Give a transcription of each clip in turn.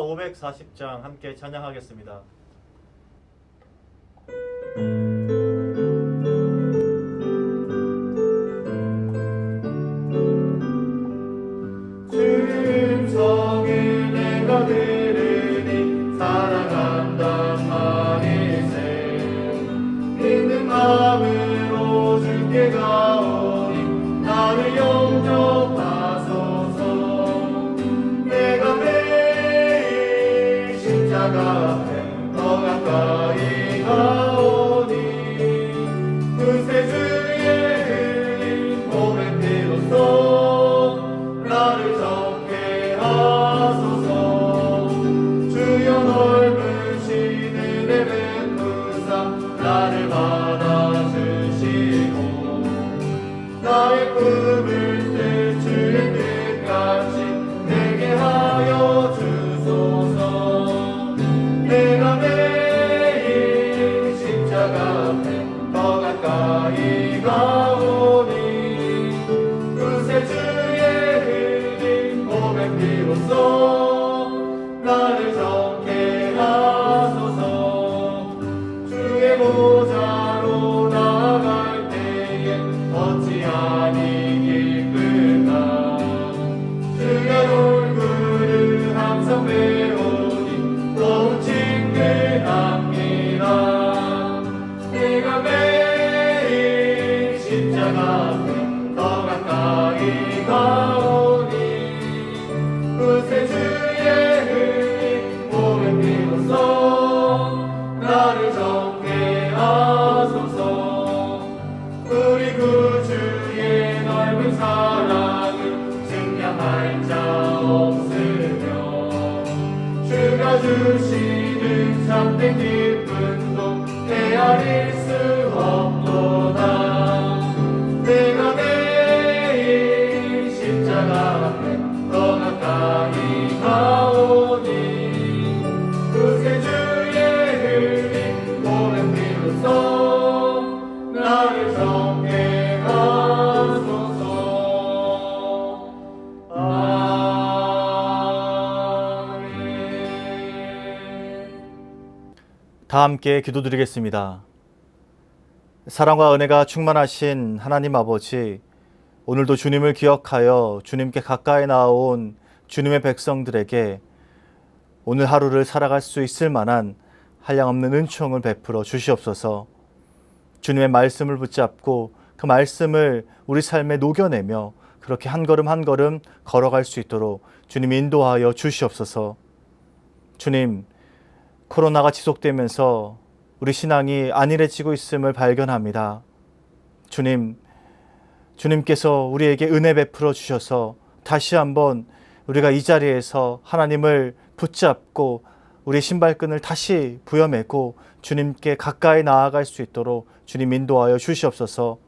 540장 함께 찬양하겠습니다. 주님 성을 내가 들으니 사랑한단 말일세. 믿는 마음으로 주께 가오니 나를 영접하소서. 내가 매일 십자가 앞에 더 가까이 가오니 그새 주의 흘린 몸의 피로써 나를 적게 하소서. 주여 넓으신 은혜 베푸사 나를 받아주시고 나의 꿈을 때 주의 뜻같이 내게 하여 주소서. 내가 매일 십자가 앞에 더 가까이 가오니 그새 주의 흘린 몸의 피로써 나를 적게 하소서. 주의 보좌로 나아갈 때에 어찌하니 기쁠까. 주의 얼굴을 항상 배우니 더욱 친근합니다. 내가 매일 십자가 앞에 더 가까이 가오니 그새 주의 흘린 몸의 피로써 나를 적게 하소서. 우리 구주의 넓은 사랑을 증량할 자 없으며 주가 주시는 참된 기쁨도 헤아릴 수 없도다. 내가 매일 십자가 앞에 더 가까이 가오니 그새 주의 흘린 몸의 피로써 나를 적게 하소서. 다 함께 기도드리겠습니다. 사랑과 은혜가 충만하신 하나님 아버지, 오늘도 주님을 기억하여 주님께 가까이 나아온 주님의 백성들에게 오늘 하루를 살아갈 수 있을 만한 한량없는 은총을 베풀어 주시옵소서. 주님의 말씀을 붙잡고 그 말씀을 우리 삶에 녹여내며 그렇게 한 걸음 한 걸음 걸어갈 수 있도록 주님 인도하여 주시옵소서. 주님, 코로나가 지속되면서 우리 신앙이 안일해지고 있음을 발견합니다. 주님께서 우리에게 은혜 베풀어 주셔서 다시 한번 우리가 이 자리에서 하나님을 붙잡고 우리 신발끈을 다시 부여매고 주님께 가까이 나아갈 수 있도록 주님 인도하여 주시옵소서.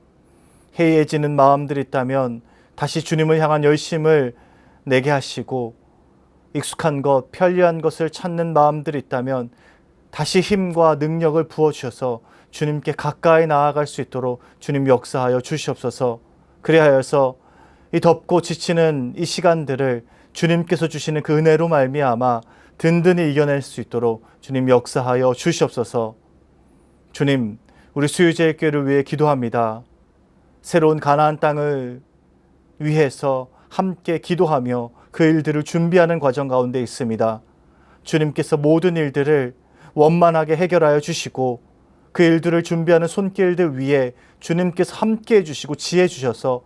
해이해지는 마음들이 있다면 다시 주님을 향한 열심을 내게 하시고, 익숙한 것, 편리한 것을 찾는 마음들이 있다면 다시 힘과 능력을 부어주셔서 주님께 가까이 나아갈 수 있도록 주님 역사하여 주시옵소서. 그리하여서 이 덥고 지치는 이 시간들을 주님께서 주시는 그 은혜로 말미암아 든든히 이겨낼 수 있도록 주님 역사하여 주시옵소서. 주님, 우리 수유제의 교회를 위해 기도합니다. 새로운 가나안 땅을 위해서 함께 기도하며 그 일들을 준비하는 과정 가운데 있습니다. 주님께서 모든 일들을 원만하게 해결하여 주시고 그 일들을 준비하는 손길들 위에 주님께서 함께 해주시고 지혜 주셔서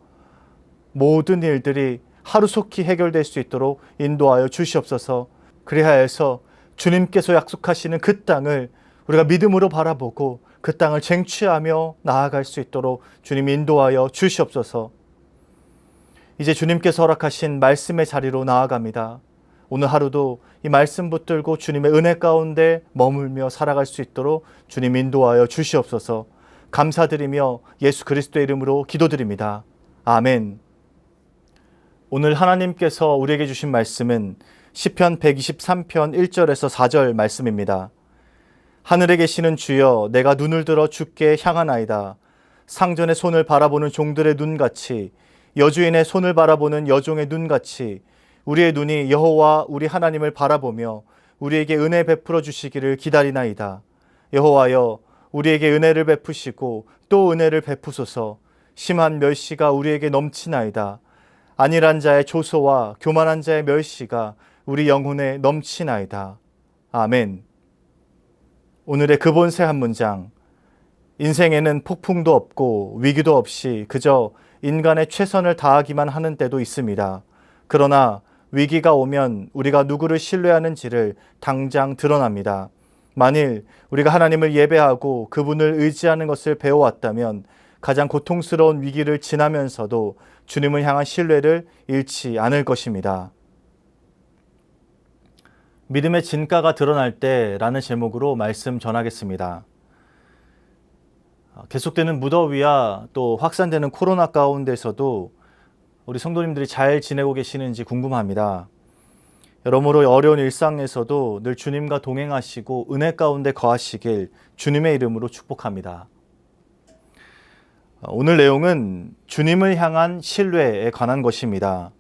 모든 일들이 하루속히 해결될 수 있도록 인도하여 주시옵소서. 그리하여서 주님께서 약속하시는 그 땅을 우리가 믿음으로 바라보고 그 땅을 쟁취하며 나아갈 수 있도록 주님 인도하여 주시옵소서. 이제 주님께서 허락하신 말씀의 자리로 나아갑니다. 오늘 하루도 이 말씀 붙들고 주님의 은혜 가운데 머물며 살아갈 수 있도록 주님 인도하여 주시옵소서. 감사드리며 예수 그리스도의 이름으로 기도드립니다. 아멘. 오늘 하나님께서 우리에게 주신 말씀은 시편 123편 1절에서 4절 말씀입니다. 하늘에 계시는 주여, 내가 눈을 들어 주께 향하나이다. 상전의 손을 바라보는 종들의 눈같이, 여주인의 손을 바라보는 여종의 눈같이 우리의 눈이 여호와 우리 하나님을 바라보며 우리에게 은혜 베풀어 주시기를 기다리나이다. 여호와여, 우리에게 은혜를 베푸시고 또 은혜를 베푸소서. 심한 멸시가 우리에게 넘치나이다. 안일한 자의 조소와 교만한 자의 멸시가 우리 영혼에 넘치나이다. 아멘. 오늘의 근본세 한 문장. 인생에는 폭풍도 없고 위기도 없이 그저 인간의 최선을 다하기만 하는 때도 있습니다. 그러나 위기가 오면 우리가 누구를 신뢰하는지를 당장 드러납니다. 만일 우리가 하나님을 예배하고 그분을 의지하는 것을 배워왔다면 가장 고통스러운 위기를 지나면서도 주님을 향한 신뢰를 잃지 않을 것입니다. 믿음의 진가가 드러날 때라는 제목으로 말씀 전하겠습니다. 계속되는 무더위와 또 확산되는 코로나 가운데서도 우리 성도님들이 잘 지내고 계시는지 궁금합니다. 여러모로 어려운 일상에서도 늘 주님과 동행하시고 은혜 가운데 거하시길 주님의 이름으로 축복합니다. 오늘 내용은 주님을 향한 신뢰에 관한 것입니다.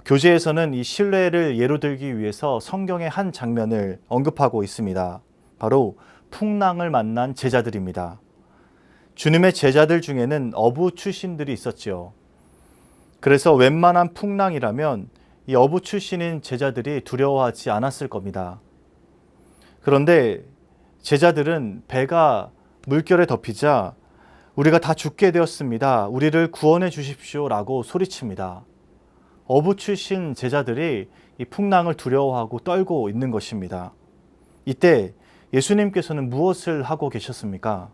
교재에서는 이 신뢰를 예로 들기 위해서 성경의 한 장면을 언급하고 있습니다. 바로 풍랑을 만난 제자들입니다. 주님의 제자들 중에는 어부 출신들이 있었지요. 그래서 웬만한 풍랑이라면 이 어부 출신인 제자들이 두려워하지 않았을 겁니다. 그런데 제자들은 배가 물결에 덮이자 우리가 다 죽게 되었습니다. 우리를 구원해 주십시오 라고 소리칩니다. 어부 출신 제자들이 이 풍랑을 두려워하고 떨고 있는 것입니다. 이때 예수님께서는 무엇을 하고 계셨습니까?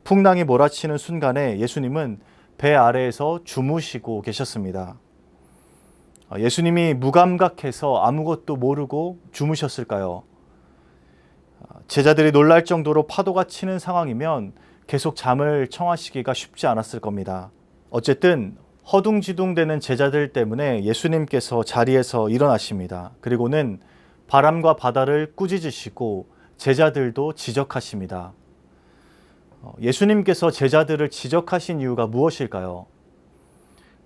풍랑이 몰아치는 순간에 예수님은 배 아래에서 주무시고 계셨습니다. 예수님이 무감각해서 아무것도 모르고 주무셨을까요? 제자들이 놀랄 정도로 파도가 치는 상황이면 계속 잠을 청하시기가 쉽지 않았을 겁니다. 어쨌든 허둥지둥대는 제자들 때문에 예수님께서 자리에서 일어나십니다. 그리고는 바람과 바다를 꾸짖으시고 제자들도 지적하십니다. 예수님께서 제자들을 지적하신 이유가 무엇일까요?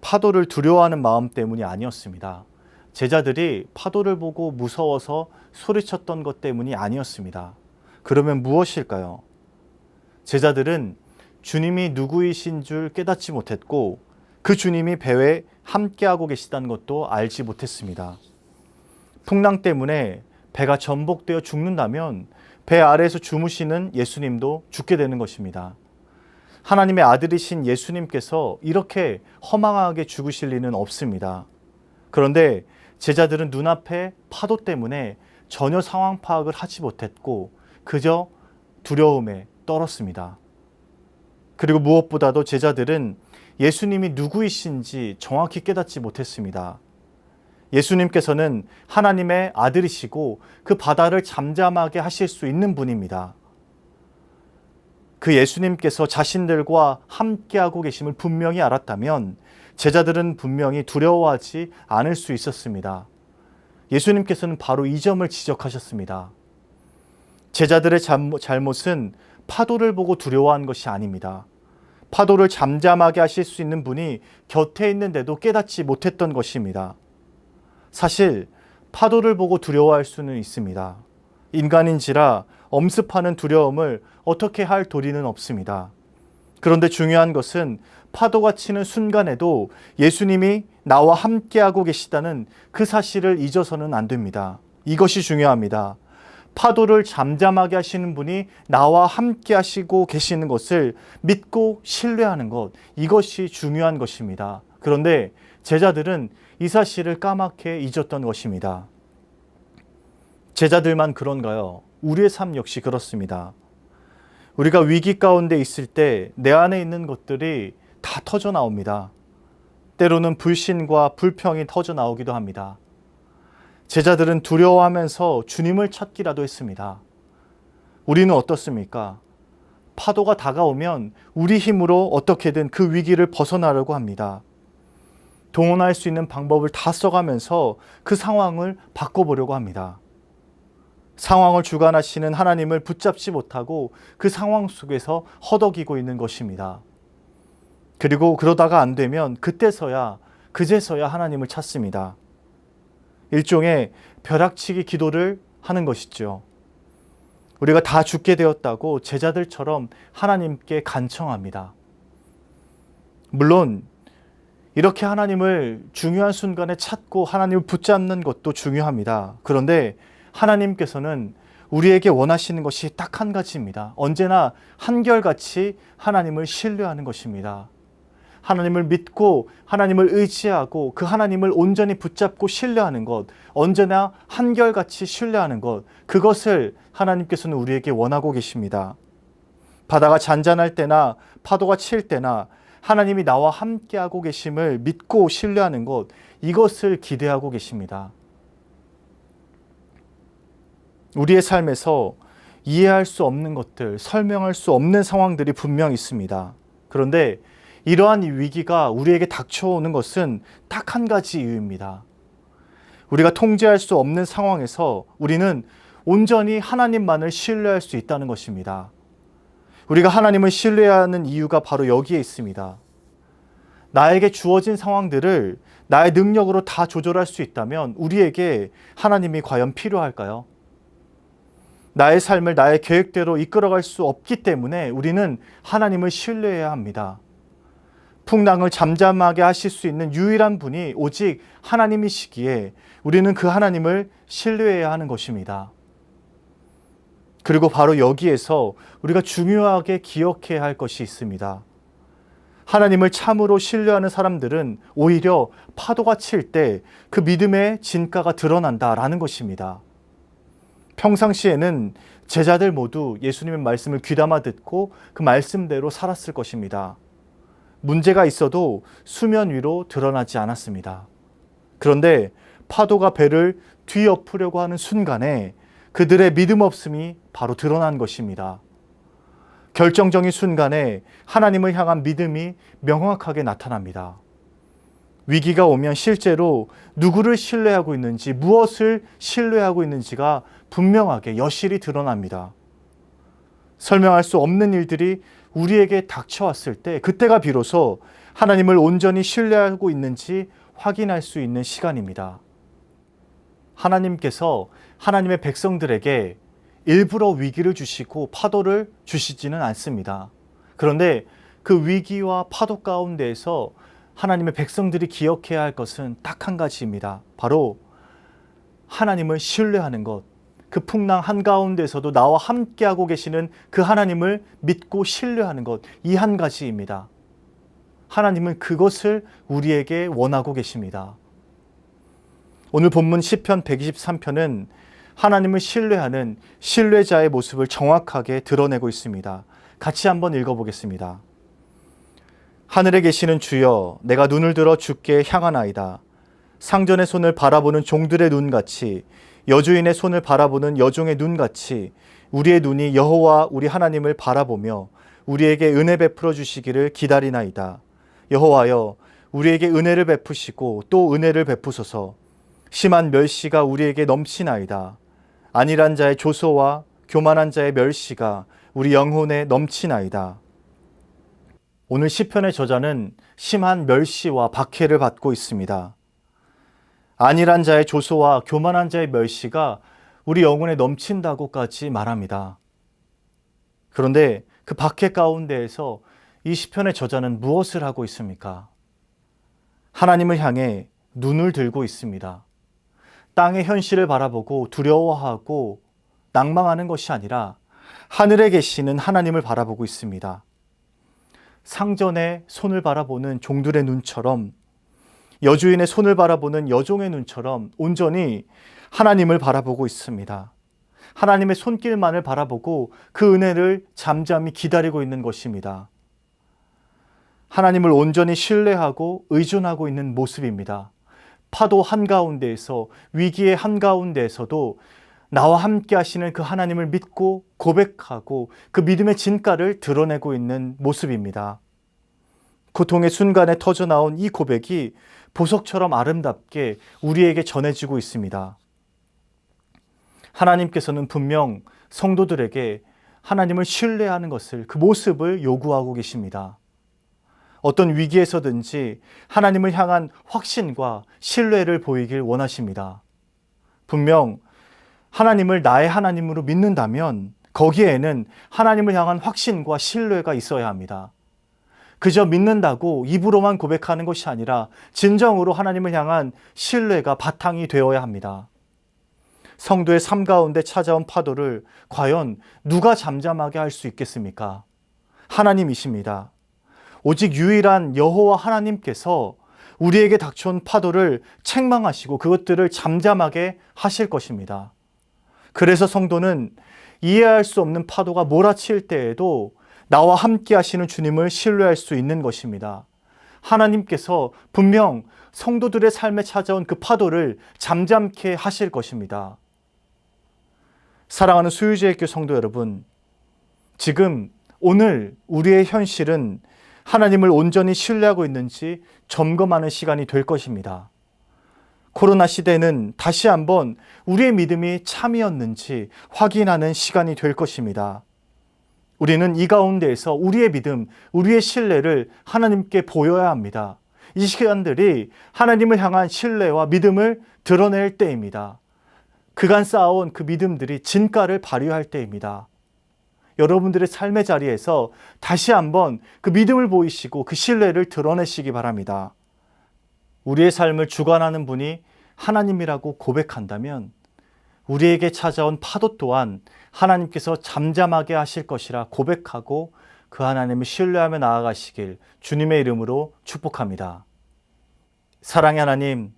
파도를 두려워하는 마음 때문이 아니었습니다. 제자들이 파도를 보고 무서워서 소리쳤던 것 때문이 아니었습니다. 그러면 무엇일까요? 제자들은 주님이 누구이신 줄 깨닫지 못했고 그 주님이 배에 함께하고 계시다는 것도 알지 못했습니다. 풍랑 때문에 배가 전복되어 죽는다면 배 아래에서 주무시는 예수님도 죽게 되는 것입니다. 하나님의 아들이신 예수님께서 이렇게 허망하게 죽으실 리는 없습니다. 그런데 제자들은 눈앞에 파도 때문에 전혀 상황 파악을 하지 못했고 그저 두려움에 떨었습니다. 그리고 무엇보다도 제자들은 예수님이 누구이신지 정확히 깨닫지 못했습니다. 예수님께서는 하나님의 아들이시고 그 바다를 잠잠하게 하실 수 있는 분입니다. 그 예수님께서 자신들과 함께하고 계심을 분명히 알았다면 제자들은 분명히 두려워하지 않을 수 있었습니다. 예수님께서는 바로 이 점을 지적하셨습니다. 제자들의 잘못은 파도를 보고 두려워한 것이 아닙니다. 파도를 잠잠하게 하실 수 있는 분이 곁에 있는데도 깨닫지 못했던 것입니다. 사실 파도를 보고 두려워할 수는 있습니다. 인간인지라 엄습하는 두려움을 어떻게 할 도리는 없습니다. 그런데 중요한 것은 파도가 치는 순간에도 예수님이 나와 함께하고 계시다는 그 사실을 잊어서는 안 됩니다. 이것이 중요합니다. 파도를 잠잠하게 하시는 분이 나와 함께 하시고 계시는 것을 믿고 신뢰하는 것, 이것이 중요한 것입니다. 그런데 제자들은 이 사실을 까맣게 잊었던 것입니다. 제자들만 그런가요? 우리의 삶 역시 그렇습니다. 우리가 위기 가운데 있을 때 내 안에 있는 것들이 다 터져 나옵니다. 때로는 불신과 불평이 터져 나오기도 합니다. 제자들은 두려워하면서 주님을 찾기라도 했습니다. 우리는 어떻습니까? 파도가 다가오면 우리 힘으로 어떻게든 그 위기를 벗어나려고 합니다. 동원할 수 있는 방법을 다 써가면서 그 상황을 바꿔보려고 합니다. 상황을 주관하시는 하나님을 붙잡지 못하고 그 상황 속에서 허덕이고 있는 것입니다. 그리고 그러다가 안 되면 그제서야 하나님을 찾습니다. 일종의 벼락치기 기도를 하는 것이죠. 우리가 다 죽게 되었다고 제자들처럼 하나님께 간청합니다. 물론 이렇게 하나님을 중요한 순간에 찾고 하나님을 붙잡는 것도 중요합니다. 그런데 하나님께서는 우리에게 원하시는 것이 딱 한 가지입니다. 언제나 한결같이 하나님을 신뢰하는 것입니다. 하나님을 믿고 하나님을 의지하고 그 하나님을 온전히 붙잡고 신뢰하는 것, 언제나 한결같이 신뢰하는 것, 그것을 하나님께서는 우리에게 원하고 계십니다. 바다가 잔잔할 때나 파도가 칠 때나 하나님이 나와 함께하고 계심을 믿고 신뢰하는 것, 이것을 기대하고 계십니다. 우리의 삶에서 이해할 수 없는 것들, 설명할 수 없는 상황들이 분명 있습니다. 그런데 이러한 위기가 우리에게 닥쳐오는 것은 딱 한 가지 이유입니다. 우리가 통제할 수 없는 상황에서 우리는 온전히 하나님만을 신뢰할 수 있다는 것입니다. 우리가 하나님을 신뢰하는 이유가 바로 여기에 있습니다. 나에게 주어진 상황들을 나의 능력으로 다 조절할 수 있다면 우리에게 하나님이 과연 필요할까요? 나의 삶을 나의 계획대로 이끌어갈 수 없기 때문에 우리는 하나님을 신뢰해야 합니다. 풍랑을 잠잠하게 하실 수 있는 유일한 분이 오직 하나님이시기에 우리는 그 하나님을 신뢰해야 하는 것입니다. 그리고 바로 여기에서 우리가 중요하게 기억해야 할 것이 있습니다. 하나님을 참으로 신뢰하는 사람들은 오히려 파도가 칠 때 그 믿음의 진가가 드러난다라는 것입니다. 평상시에는 제자들 모두 예수님의 말씀을 귀담아 듣고 그 말씀대로 살았을 것입니다. 문제가 있어도 수면 위로 드러나지 않았습니다. 그런데 파도가 배를 뒤엎으려고 하는 순간에 그들의 믿음 없음이 바로 드러난 것입니다. 결정적인 순간에 하나님을 향한 믿음이 명확하게 나타납니다. 위기가 오면 실제로 누구를 신뢰하고 있는지, 무엇을 신뢰하고 있는지가 분명하게 여실히 드러납니다. 설명할 수 없는 일들이 우리에게 닥쳐왔을 때 그때가 비로소 하나님을 온전히 신뢰하고 있는지 확인할 수 있는 시간입니다. 하나님께서 하나님의 백성들에게 일부러 위기를 주시고 파도를 주시지는 않습니다. 그런데 그 위기와 파도 가운데에서 하나님의 백성들이 기억해야 할 것은 딱 한 가지입니다. 바로 하나님을 신뢰하는 것. 그 풍랑 한가운데서도 나와 함께하고 계시는 그 하나님을 믿고 신뢰하는 것. 이 한 가지입니다. 하나님은 그것을 우리에게 원하고 계십니다. 오늘 본문 시편 123편은 하나님을 신뢰하는 신뢰자의 모습을 정확하게 드러내고 있습니다. 같이 한번 읽어보겠습니다. 하늘에 계시는 주여, 내가 눈을 들어 주께 향하나이다. 상전의 손을 바라보는 종들의 눈같이, 여주인의 손을 바라보는 여종의 눈같이 우리의 눈이 여호와 우리 하나님을 바라보며 우리에게 은혜 베풀어 주시기를 기다리나이다. 여호와여, 우리에게 은혜를 베푸시고 또 은혜를 베푸소서. 심한 멸시가 우리에게 넘치나이다. 안일한 자의 조소와 교만한 자의 멸시가 우리 영혼에 넘치나이다. 오늘 시편의 저자는 심한 멸시와 박해를 받고 있습니다. 안일한 자의 조소와 교만한 자의 멸시가 우리 영혼에 넘친다고까지 말합니다. 그런데 그 박해 가운데에서 이 시편의 저자는 무엇을 하고 있습니까? 하나님을 향해 눈을 들고 있습니다. 땅의 현실을 바라보고 두려워하고 낭망하는 것이 아니라 하늘에 계시는 하나님을 바라보고 있습니다. 상전의 손을 바라보는 종들의 눈처럼, 여주인의 손을 바라보는 여종의 눈처럼 온전히 하나님을 바라보고 있습니다. 하나님의 손길만을 바라보고 그 은혜를 잠잠히 기다리고 있는 것입니다. 하나님을 온전히 신뢰하고 의존하고 있는 모습입니다. 파도 한가운데에서, 위기의 한가운데에서도 나와 함께 하시는 그 하나님을 믿고 고백하고 그 믿음의 진가를 드러내고 있는 모습입니다. 고통의 순간에 터져나온 이 고백이 보석처럼 아름답게 우리에게 전해지고 있습니다. 하나님께서는 분명 성도들에게 하나님을 신뢰하는 것을, 그 모습을 요구하고 계십니다. 어떤 위기에서든지 하나님을 향한 확신과 신뢰를 보이길 원하십니다. 분명 하나님을 나의 하나님으로 믿는다면 거기에는 하나님을 향한 확신과 신뢰가 있어야 합니다. 그저 믿는다고 입으로만 고백하는 것이 아니라 진정으로 하나님을 향한 신뢰가 바탕이 되어야 합니다. 성도의 삶 가운데 찾아온 파도를 과연 누가 잠잠하게 할 수 있겠습니까? 하나님이십니다. 오직 유일한 여호와 하나님께서 우리에게 닥쳐온 파도를 책망하시고 그것들을 잠잠하게 하실 것입니다. 그래서 성도는 이해할 수 없는 파도가 몰아칠 때에도 나와 함께 하시는 주님을 신뢰할 수 있는 것입니다. 하나님께서 분명 성도들의 삶에 찾아온 그 파도를 잠잠케 하실 것입니다. 사랑하는 수유제일교 성도 여러분, 지금 오늘 우리의 현실은 하나님을 온전히 신뢰하고 있는지 점검하는 시간이 될 것입니다. 코로나 시대는 다시 한번 우리의 믿음이 참이었는지 확인하는 시간이 될 것입니다. 우리는 이 가운데에서 우리의 믿음, 우리의 신뢰를 하나님께 보여야 합니다. 이 시간들이 하나님을 향한 신뢰와 믿음을 드러낼 때입니다. 그간 쌓아온 그 믿음들이 진가를 발휘할 때입니다. 여러분들의 삶의 자리에서 다시 한번 그 믿음을 보이시고 그 신뢰를 드러내시기 바랍니다. 우리의 삶을 주관하는 분이 하나님이라고 고백한다면 우리에게 찾아온 파도 또한 하나님께서 잠잠하게 하실 것이라 고백하고 그 하나님을 신뢰하며 나아가시길 주님의 이름으로 축복합니다. 사랑의 하나님,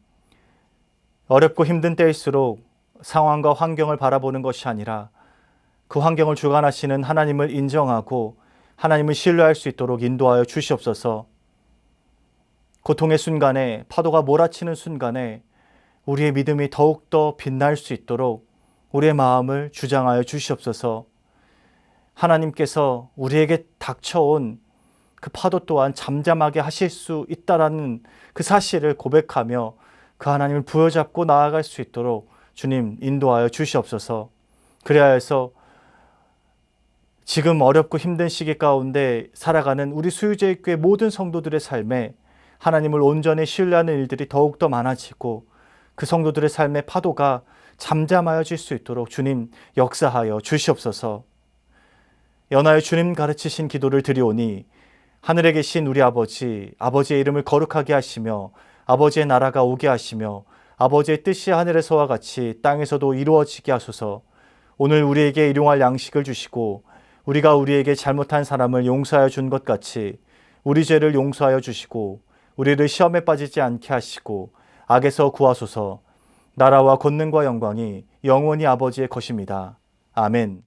어렵고 힘든 때일수록 상황과 환경을 바라보는 것이 아니라 그 환경을 주관하시는 하나님을 인정하고 하나님을 신뢰할 수 있도록 인도하여 주시옵소서. 고통의 순간에, 파도가 몰아치는 순간에 우리의 믿음이 더욱더 빛날 수 있도록 우리의 마음을 주장하여 주시옵소서. 하나님께서 우리에게 닥쳐온 그 파도 또한 잠잠하게 하실 수 있다라는 그 사실을 고백하며 그 하나님을 부여잡고 나아갈 수 있도록 주님 인도하여 주시옵소서. 그래야 해서 지금 어렵고 힘든 시기 가운데 살아가는 우리 수유제일교회 모든 성도들의 삶에 하나님을 온전히 신뢰하는 일들이 더욱더 많아지고 그 성도들의 삶의 파도가 잠잠하여질 수 있도록 주님 역사하여 주시옵소서. 연하여 주님 가르치신 기도를 드리오니 하늘에 계신 우리 아버지, 아버지의 이름을 거룩하게 하시며 아버지의 나라가 오게 하시며 아버지의 뜻이 하늘에서와 같이 땅에서도 이루어지게 하소서. 오늘 우리에게 일용할 양식을 주시고 우리가 우리에게 잘못한 사람을 용서하여 준 것 같이 우리 죄를 용서하여 주시고 우리를 시험에 빠지지 않게 하시고 악에서 구하소서. 나라와 권능과 영광이 영원히 아버지의 것입니다. 아멘.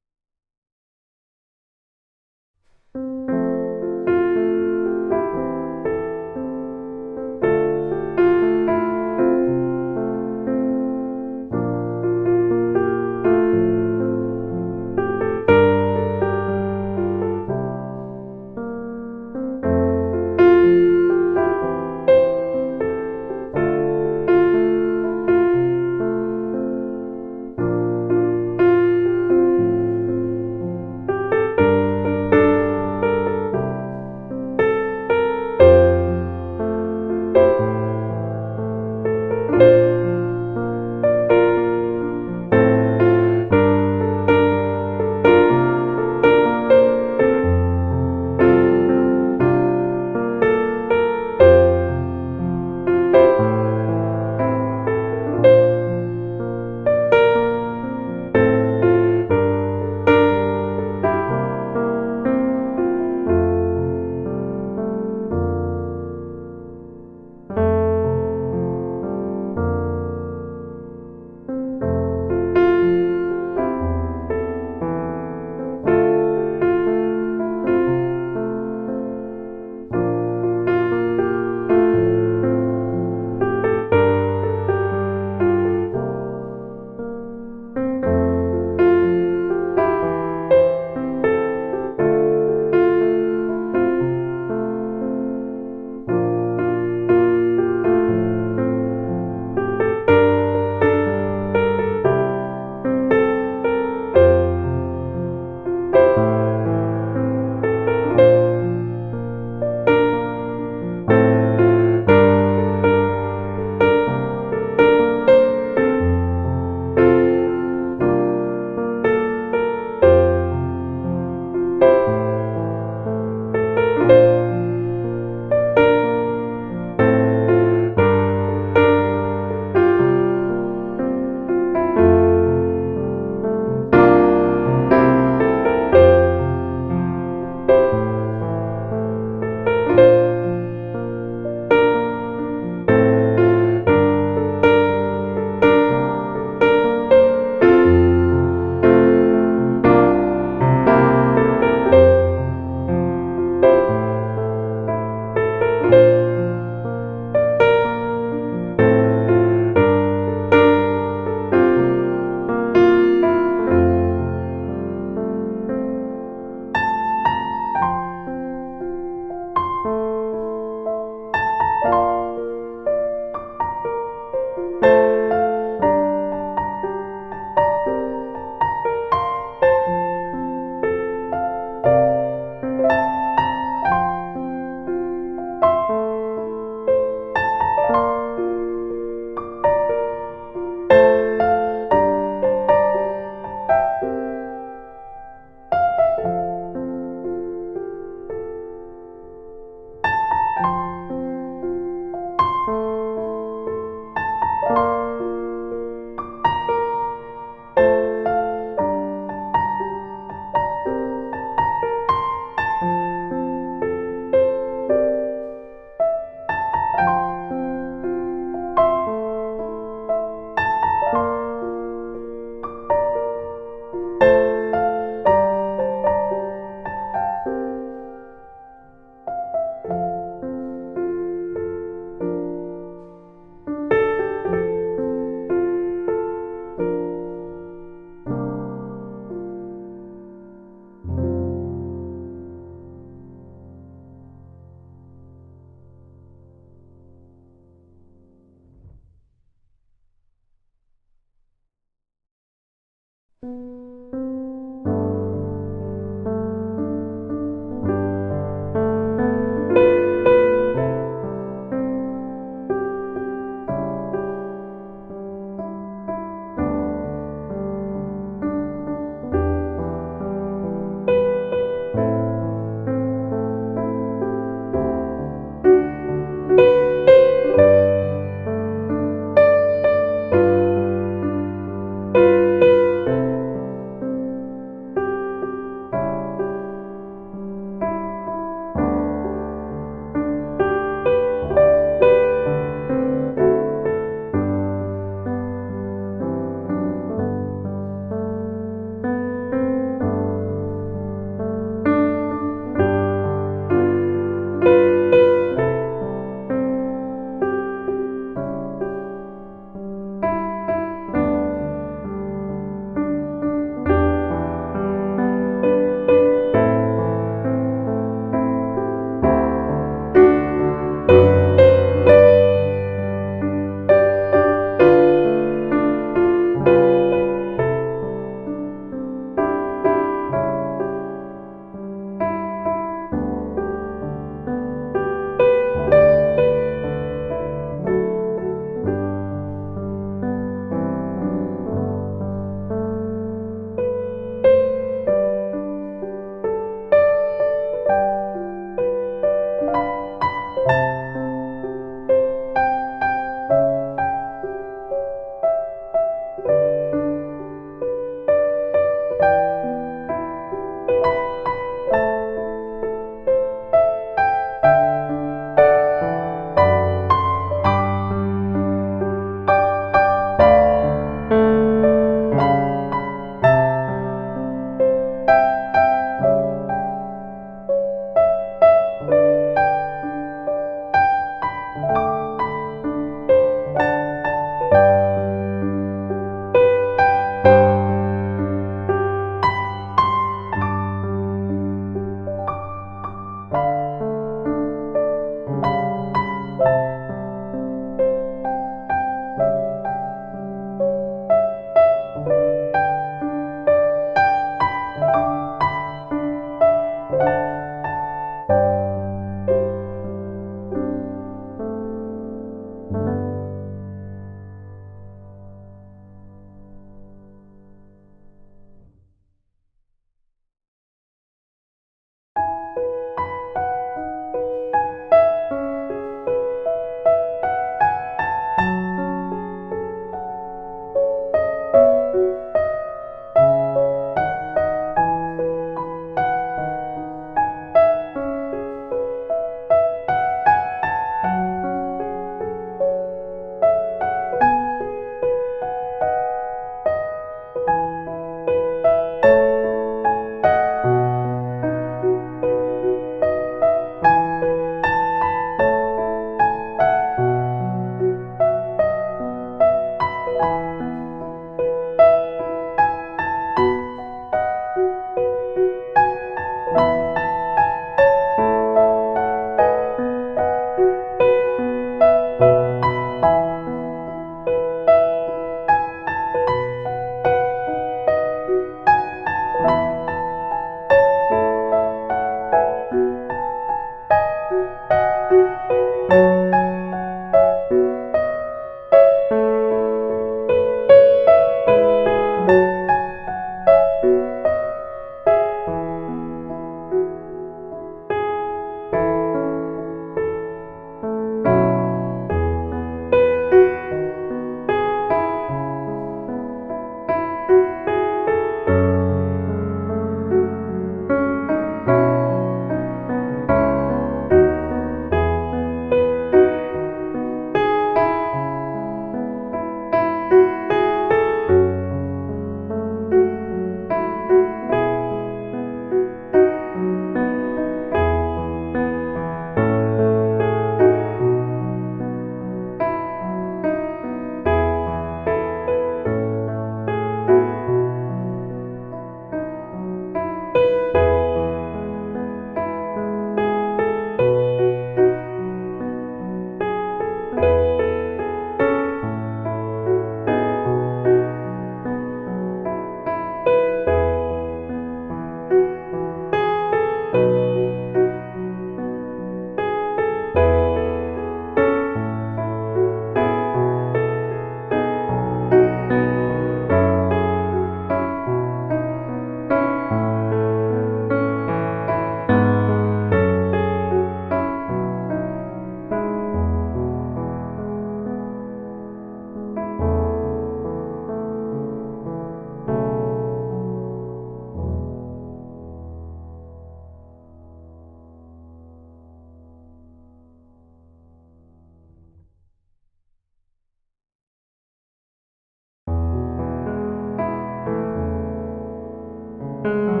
주